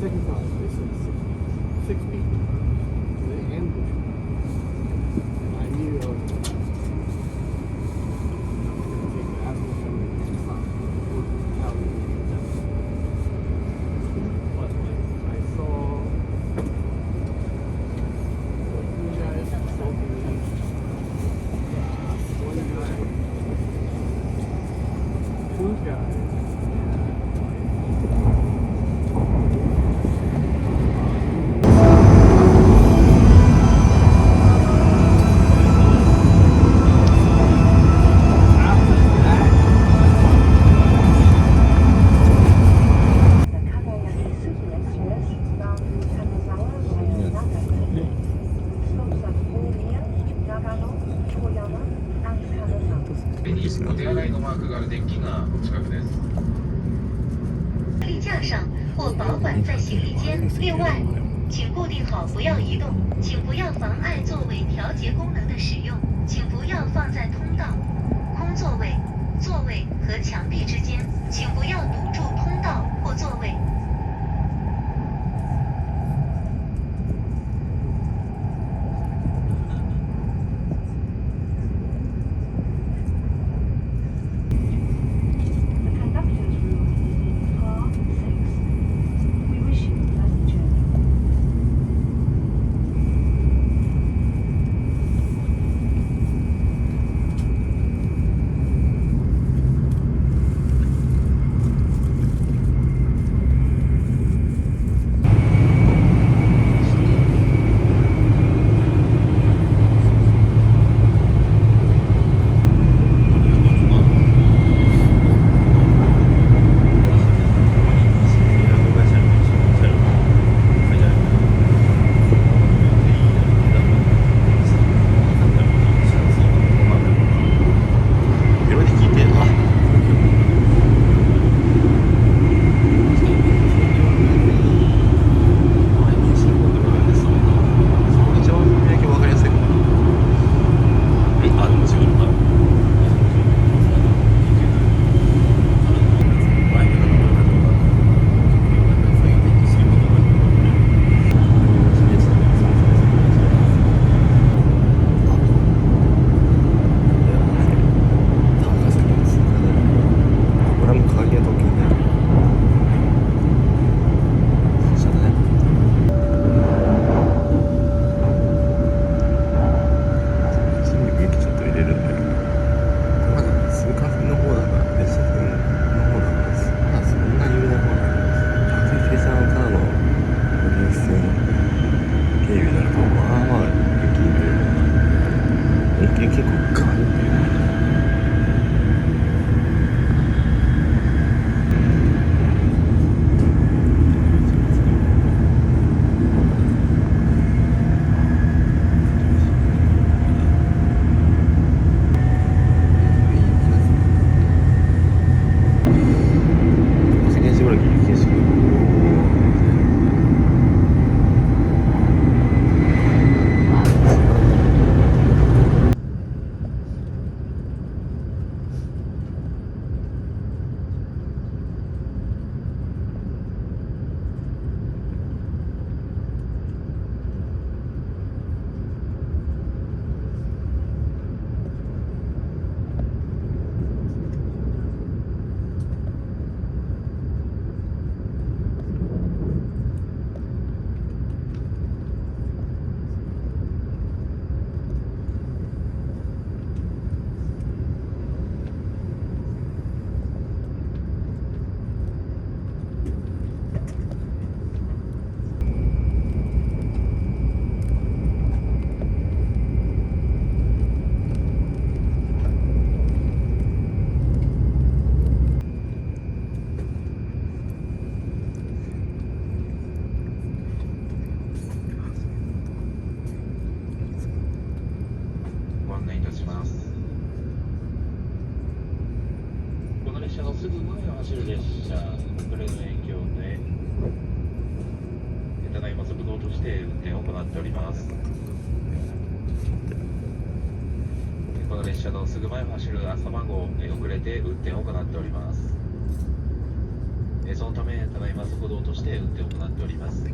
second class. They said six people. They ambushed me. And I knew I was going to take the asshole from me and stop retaliating against them. But I saw two guys smoking weed. One guy, two guys.お手洗いのマークがあるデッキがお近くです。立架上或保管在行李间。另外，请固定好，不要移动，请不要妨碍座位调节功能的使用，请不要放在通道、空座位、座位和墙壁之间，请不要堵住通道或座位。すぐ前を走る列車、遅れの影響で、ただいま速道として運転を行っております。この列車のすぐ前を走る朝間号、遅れて運転を行っております。そのため、ただいま速道として運転を行っております。っております。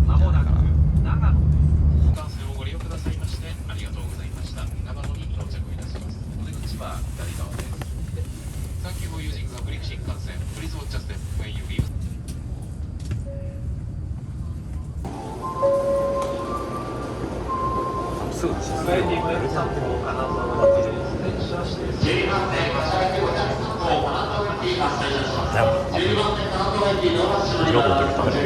まもなく長野。新幹線をご利用くださいましてありがとうございました。長野に到着いたします。お出口は左側です。Thank you for using the Brick 新幹線。Please watch the step when you leave. すぐですね。加えて今より3号金沢駅で電車指定なんか色持ってるために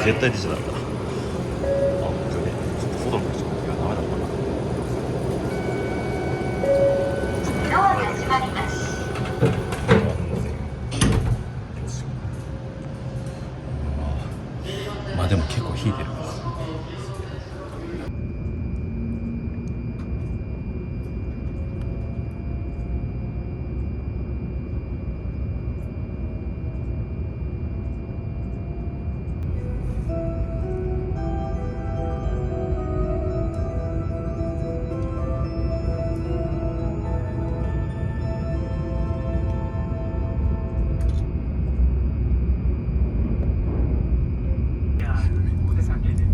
絶対出ちゃダメだ。あ、ちょっと外の人がダメだったな。ドアが閉まります。まあでも結構引いてる。お出かけで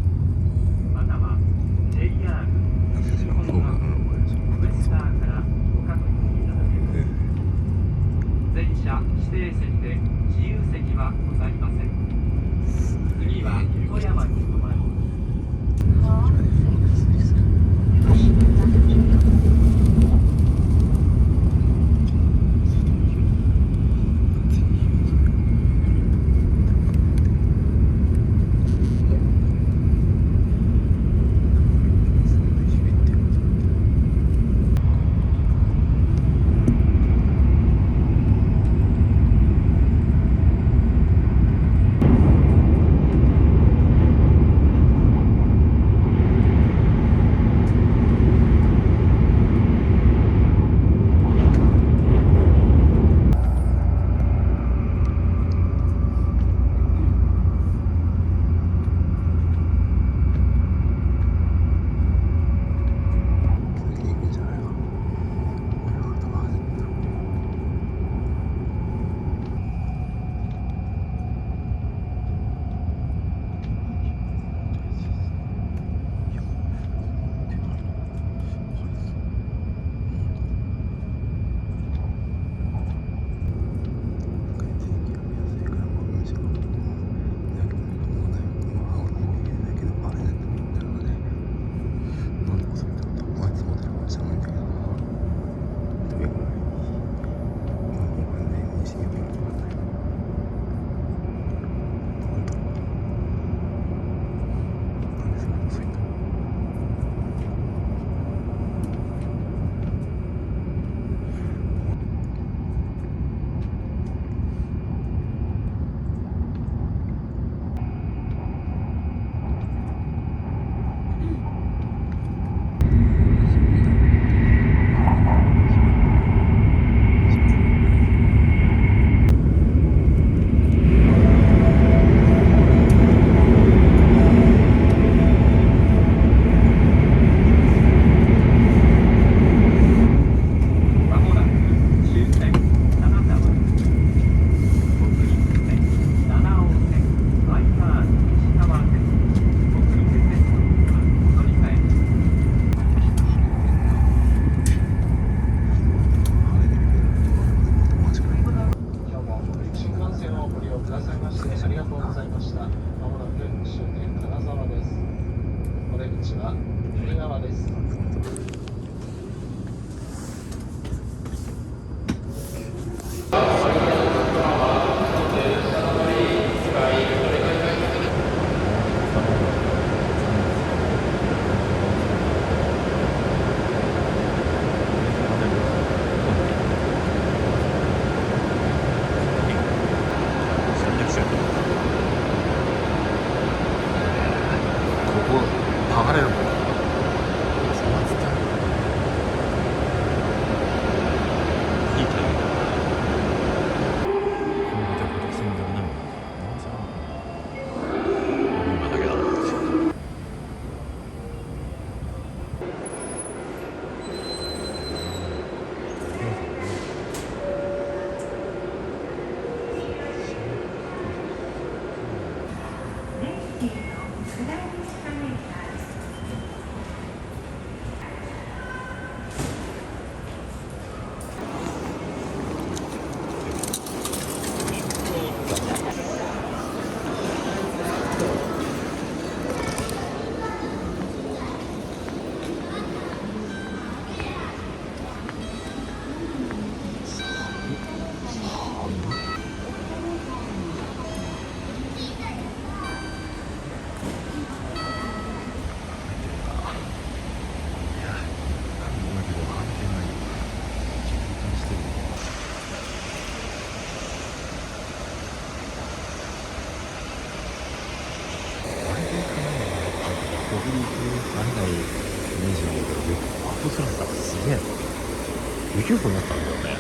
ましてありがとうございました。まもなく終点金沢です。お出口は右側です。ここ剥がれるもん。いいタイミングだ。今だけだろう。ここに慣れないイメージなんだけど、アップスランだからすげえな。雪降りになったんだよね。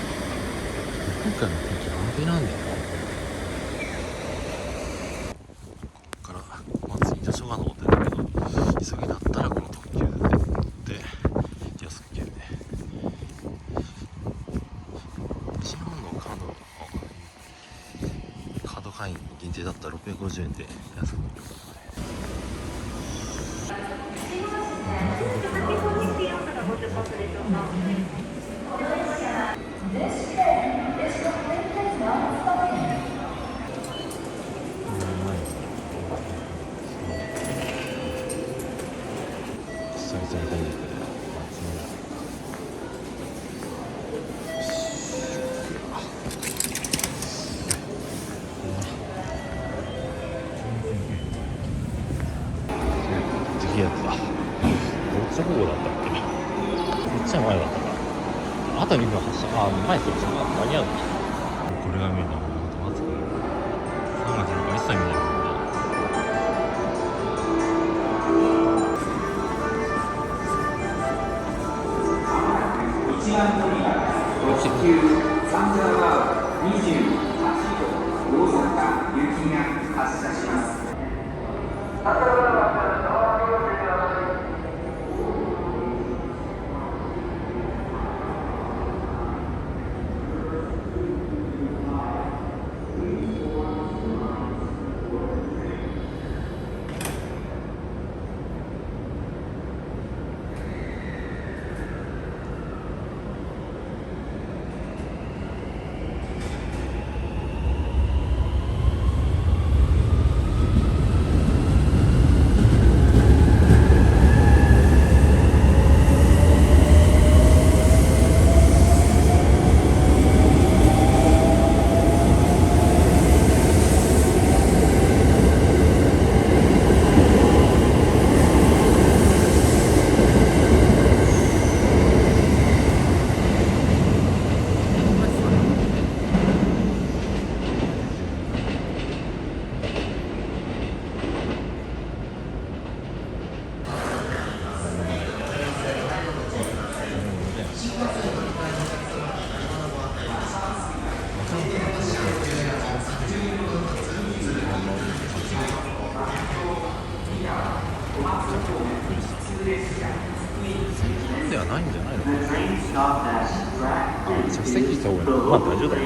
今回の天気安定なんだよな。ここからまず飯田小が登ってるけど、急ぎだったらこの特急で乗って安く行けるね。西日本のカード会員限定だったら650円で安く行ける。久々に混んでて次やつだ。どっちの方向だったっけ。こっちは前だったか。あと2分走る。前そっち間に合う。これが見えたの本当暑く3月なんか一切見ないもんね。1番乗り場特急三沢川28号大阪行きが発車します。ではないんじゃないのかな。着席した方がいい。まあ大丈夫だよ。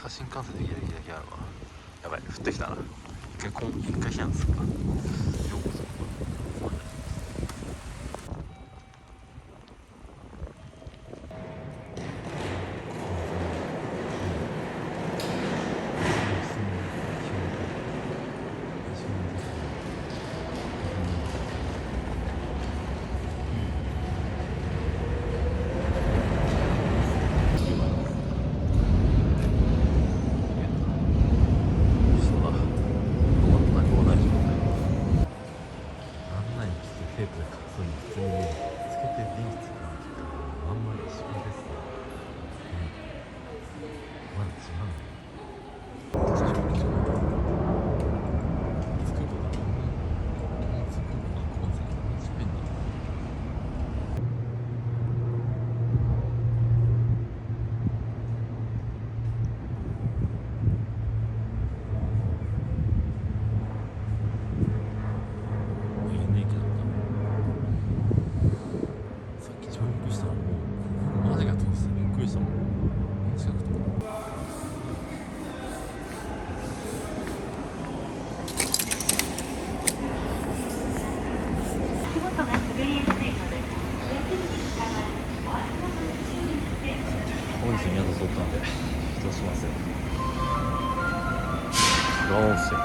新幹線でギリギリだけあるわ。やばい、降ってきたな。一回避難するか。ようこそ。本日宮田通ったんで移動しますよ。どうして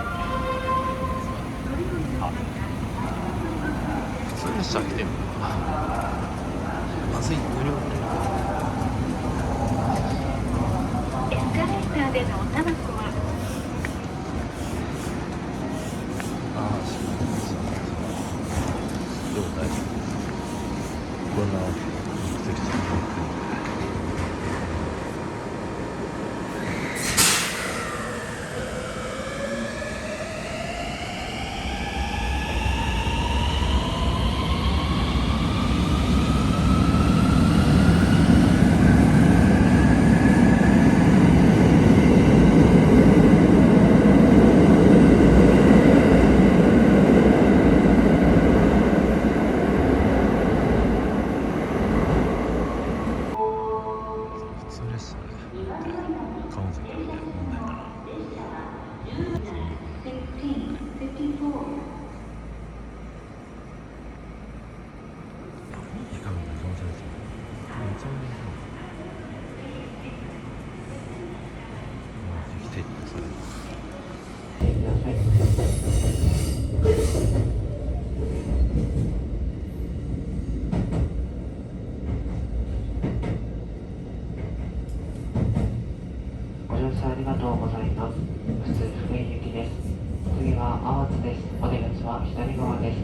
普通列車来てるのかな。まずい無料エスカレーターでのおタバコはります。普通福井行きです。次は淡津です。お出口は左側です。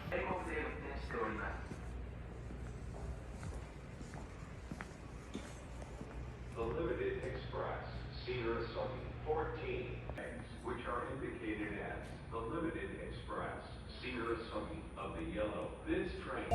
英国で運転しております。The Limited Express, Cedar Summit 14, which are indicated as the Limited Express, Cedar Summit of the Yellow. This train.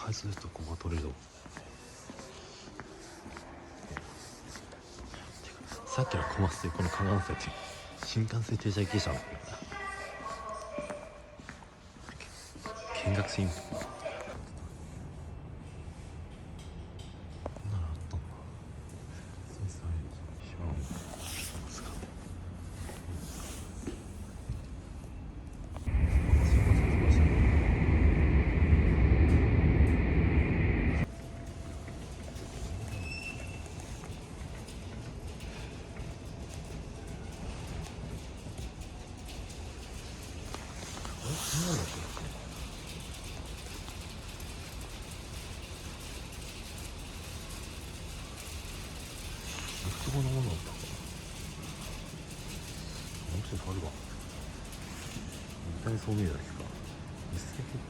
海水とここ取れる。さっきの小松でこの観覧車って新幹線停車駅舎の見学シーン。こんなものだったかな。面白いあるわ。絶対そう見えないですか。一石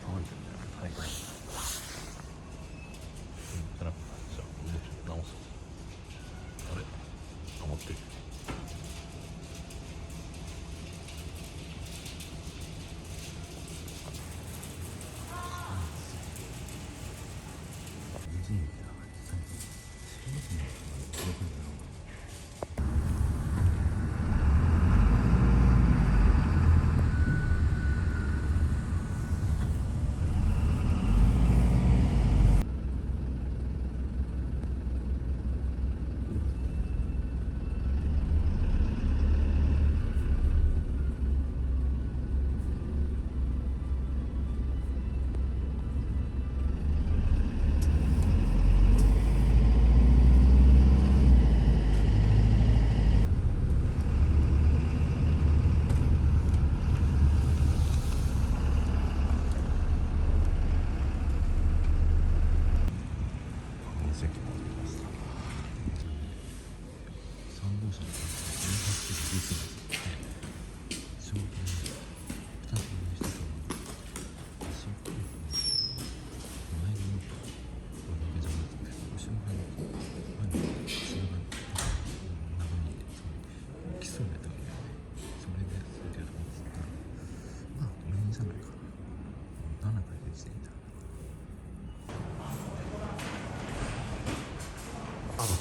乾いてるんだよね。はいはい。じゃなくて、じゃあもうちょっと直そう。あれ余ってる。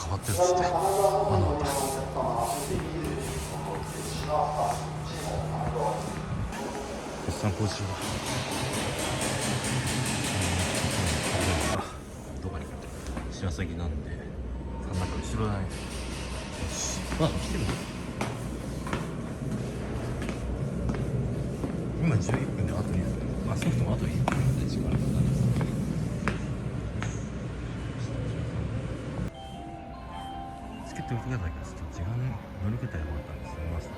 変わってるんですって。散歩中どこに行くって白鷺なんで、なんか後ろだね。あ、来てる。今11分であと2分。あ、ソフトもあと1分で時間がかかる。チケット受けたけど、ちょっと時間乗り方やばかったんですよ。ました。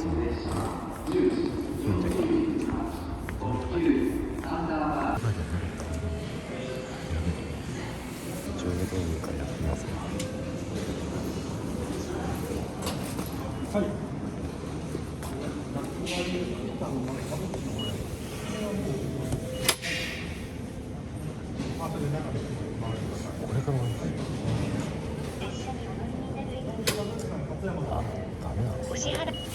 これからあ、ダメなの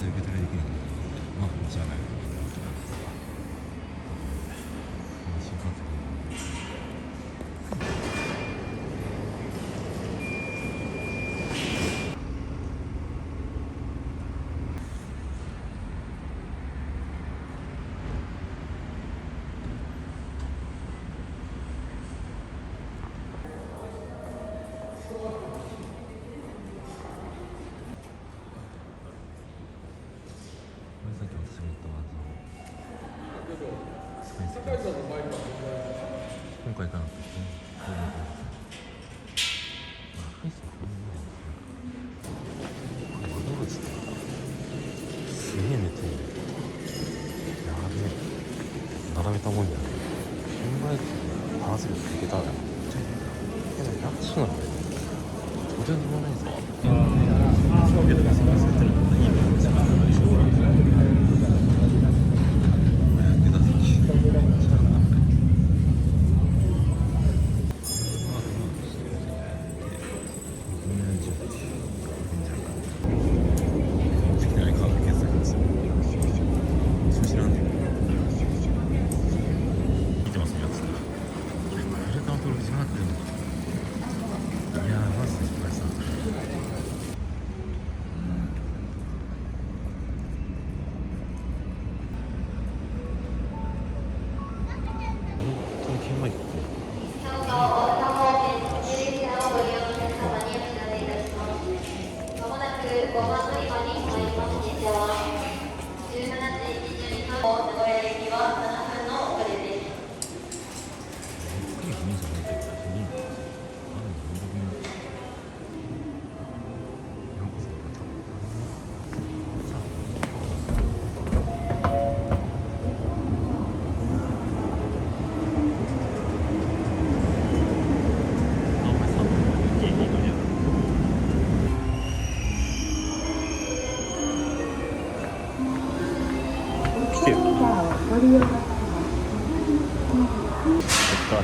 受け取りできるのまあじゃない新幹線さっき私が言ったスペース今回行かなくてすげえ寝てるやべえ並べたもんや考えて合わせるといけたらやっしなのとてもないぞ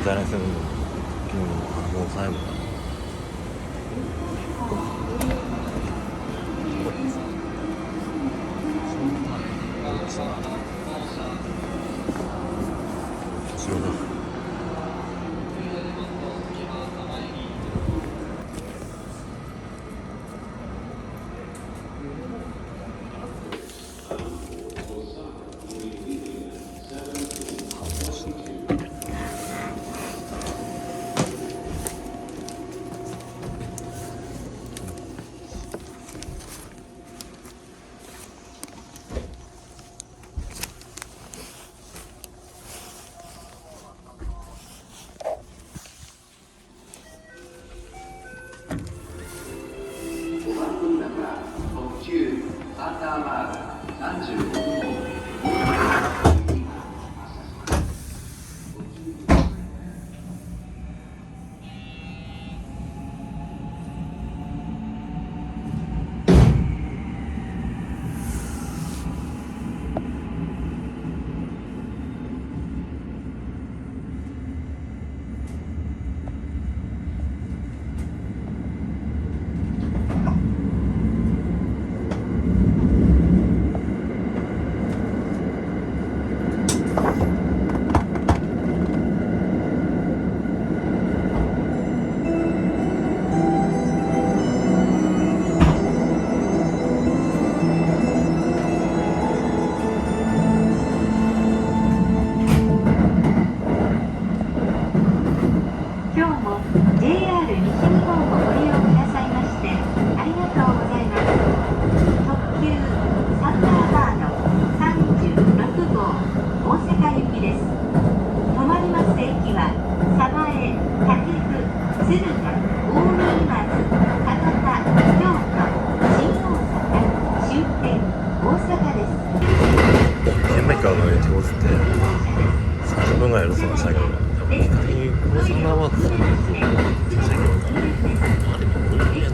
在来線のもう最後だ後ろだ特急サンダーバーグ35号新大阪、新大阪、カードに手こずって30分ぐらい留守にしたけど、やっぱ光殺さなはずなんですよ。駐車業があれも人間に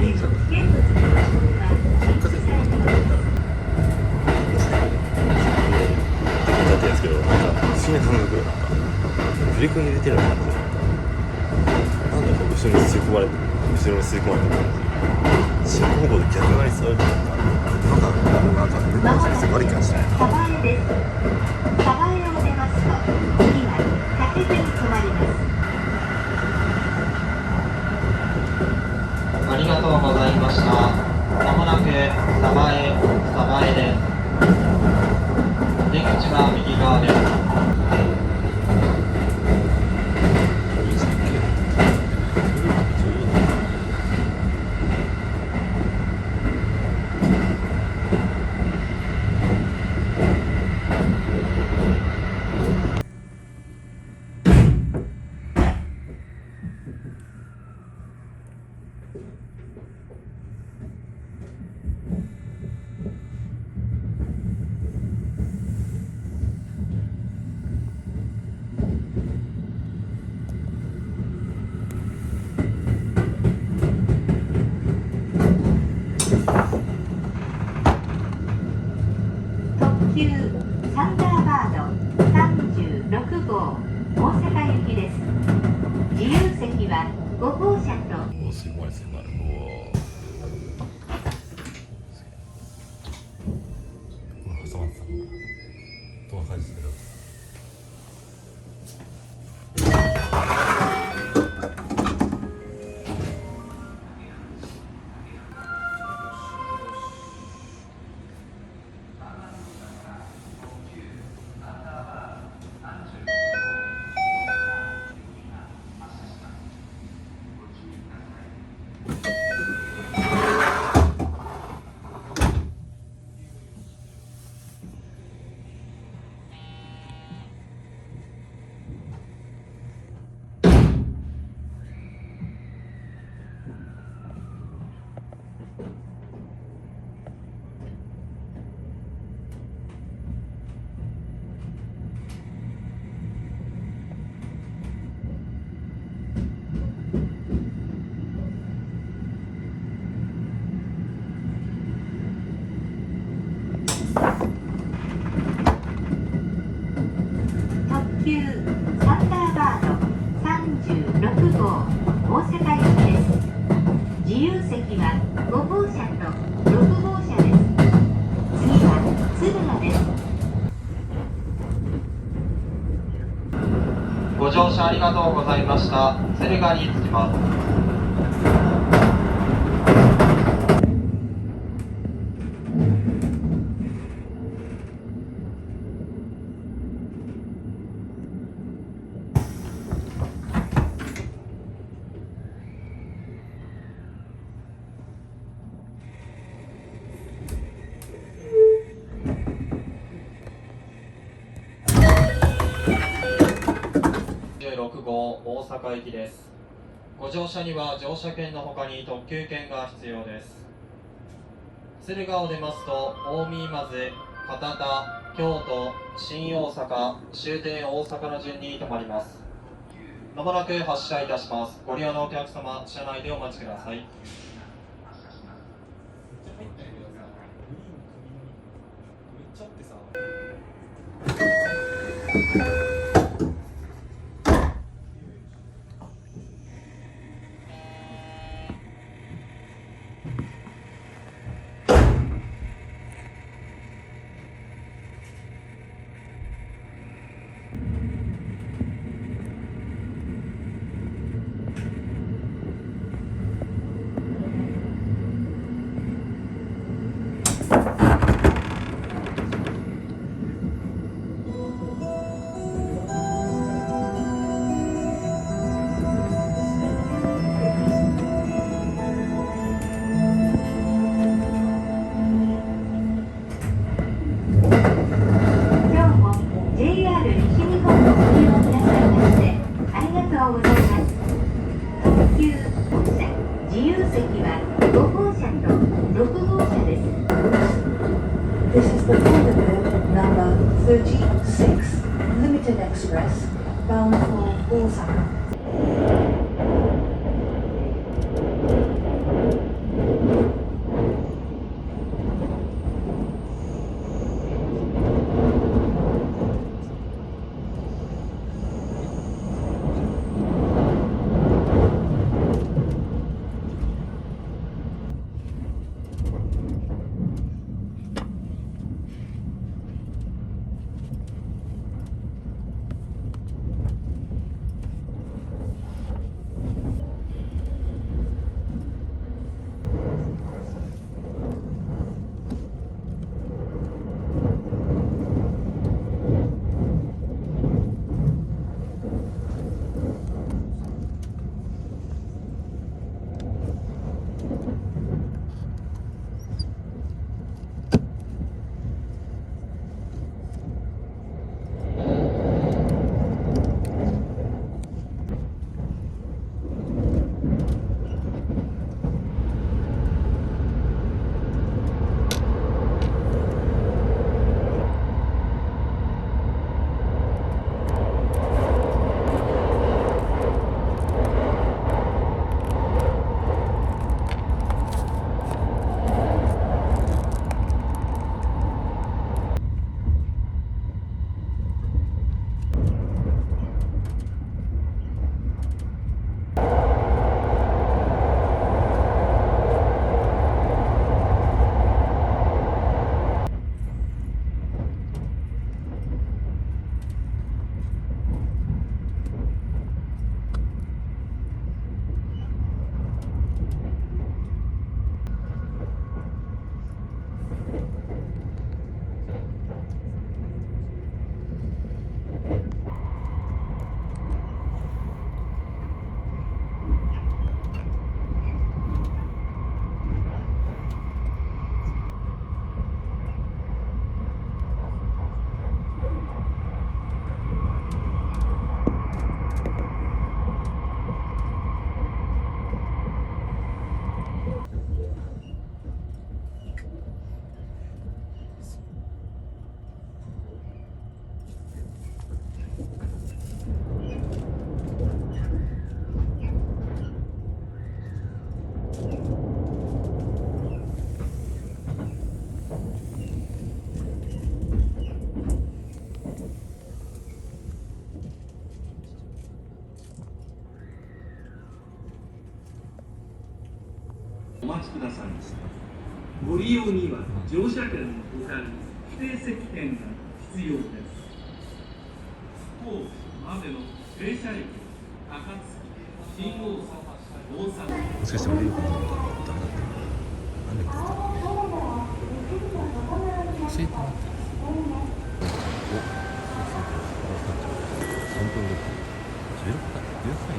いいじゃない結果的にまとめられたらだってやつけど、なんか不思議な感覚で、なんか振り込み入れてるのかなって、なんだこう後ろに吸い込まれて進行方向で逆側に座るとなんかなんか運転手に悪い感じしないな。鯖江です。鯖江を出ますと次は竹瀬に止まります。ありがとうございました。まもなく鯖江です。出口は右側です。特急サンダーバード36号大阪行きです。自由席は5号車とおお、吸い込まれてるなる。うわ挟まってた。どんな感じですけど。特急サンダーバード36号大阪行きです。自由席は5号車と6号車です。次は敦賀です。ご乗車ありがとうございました。敦賀に着きます。6号大阪行きです。ご乗車には乗車券の他に特急券が必要です。敦賀を出ますと近江まず博多、京都、新大阪、終点大阪の順に停まります。まもなく発車いたします。ご利用のお客様、車内でお待ちください。5号車と6号車です。36 Limited Express bound for Osaka.お待ちくださいました。ご利用には乗車券のほかに指定席券が必要です。当までの停車駅高槻、新大阪、大阪。もしかして俺よく飲んだらダメだったなんでだった教えてもらって3分ぐらい16回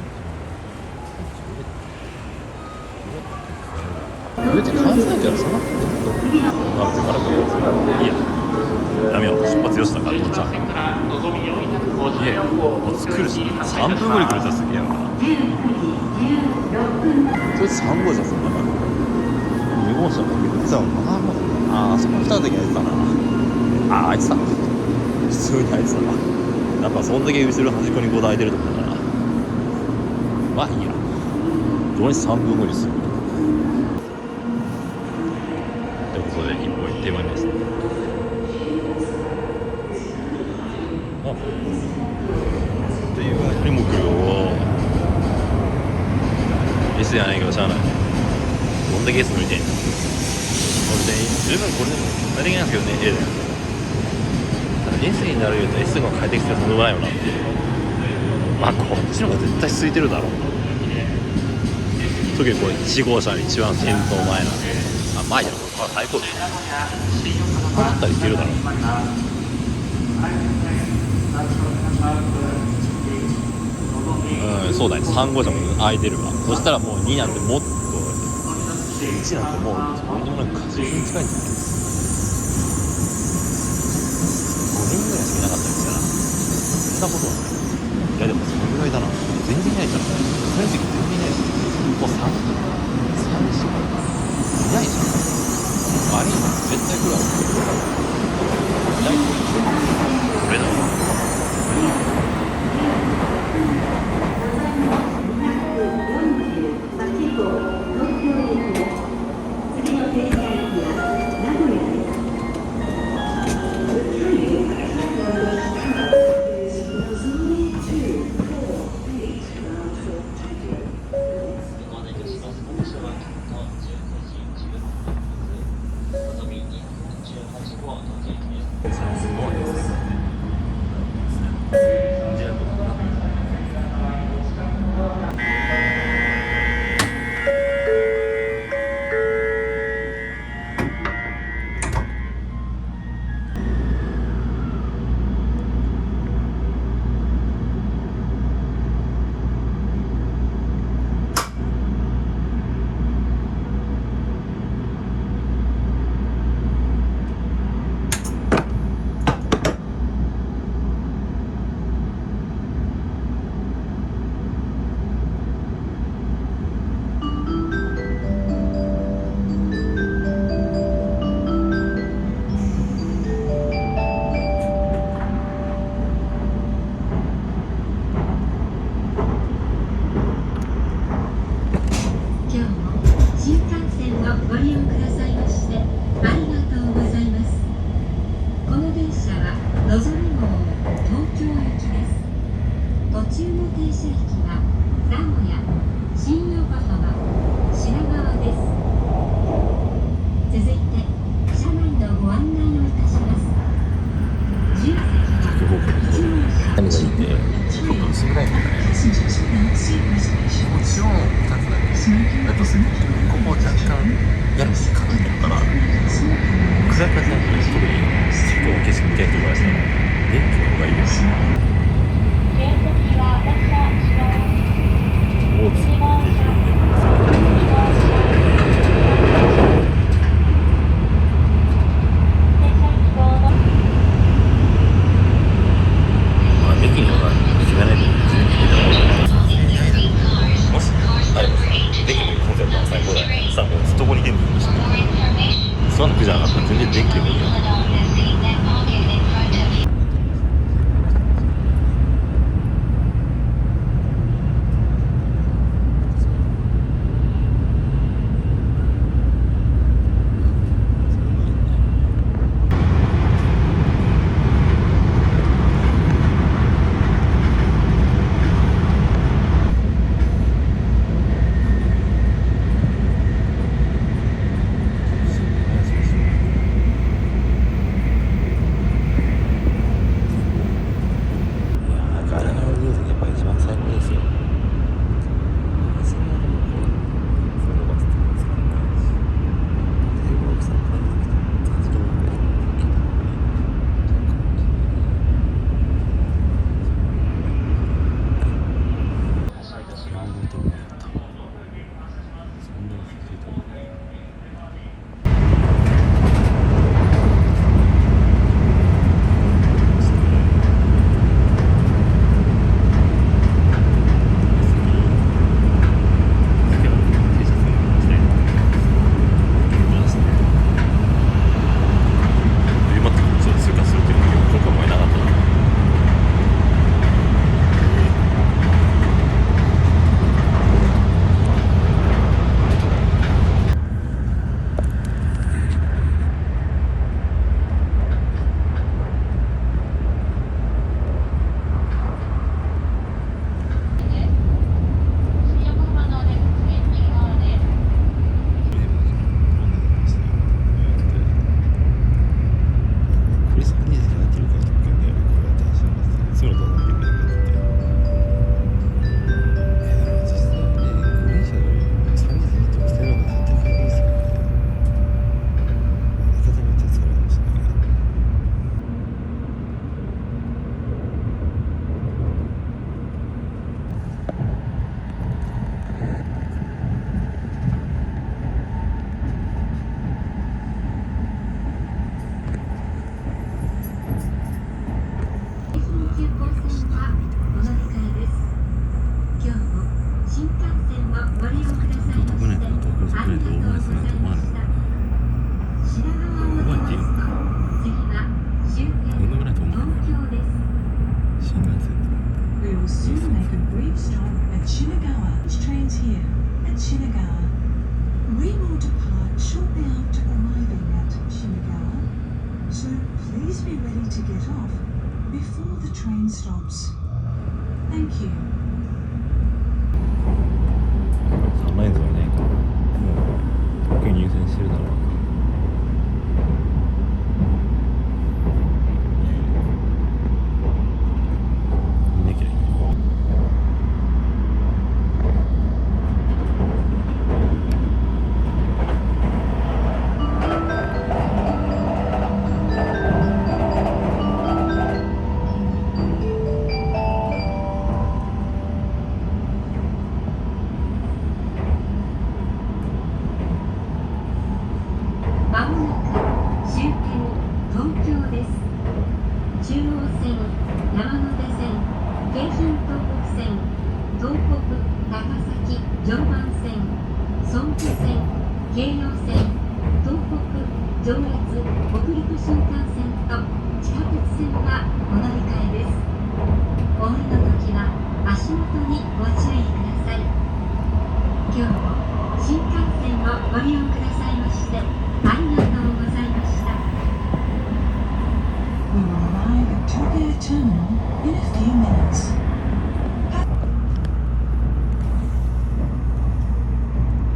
言うて関西じゃそんなことないまあ別に悪くないいいややめよう出発よしだから父ちゃんいやもう作るし3分ぐらい来るとすげえやんなそいつ3号車すんだから2号車も言ってたもんなあそこ来た時にあいつだなあいつだ普通にあいつだなやっぱそんだけ後ろ端っこに5台空いてると思うからまあいいやどうに3分後にするということで一歩行ってまいりますあっていう間にも来るよS じゃないけどしゃあないどんだけ S 乗りてんのこれで十分これでも何気ないんですけどね A だよただ S になるよと S が変えてきてそのぐらいよなってまあこっちの方が絶対空いてるだろうな特にこれ1号車に一番先頭前なんであ前じゃんこれ最高ですこうなったらいけるだろうそうだね3号車も空いてるわそしたらもう2なんてもっと1なんてもうとんでもなく確実に近いんじゃない5人ぐらいしかいなかったですからそんなことはないいやでもそのぐらいだな全然いないじゃんその時全然いないじゃんもう3しかいないじゃんありえない絶対来るわこれだわ。次は終 Shinagawa. We will depart shortly after arriving at Shinagawa, so please be ready to get off before the train stops. Thank you. 3ラインズはいないからもう特に優先してるだろうな。見なきゃいけない。まもなく終点東京です。中央線、山手線、京浜東北線、東北、高崎、常磐線、総武線、京葉線、東北、上越、北陸新幹線と地下鉄線がお乗り換えです。お降りの時は足元にご注意ください。今日も新幹線をご利用くださいましてありがとうございました。We will arrive at Tokyo Terminal in a few minutes.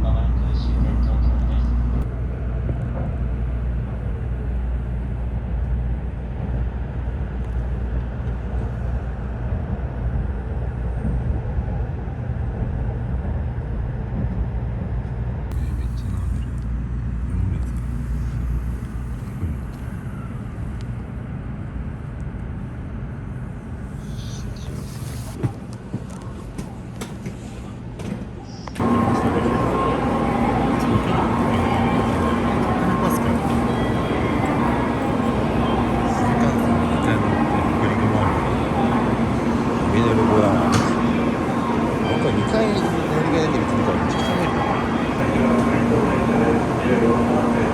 まもなく終点東京です。めっちゃ並んでる。4列。上の横だな。僕は2回乗り換えできるからめっちゃ冷める。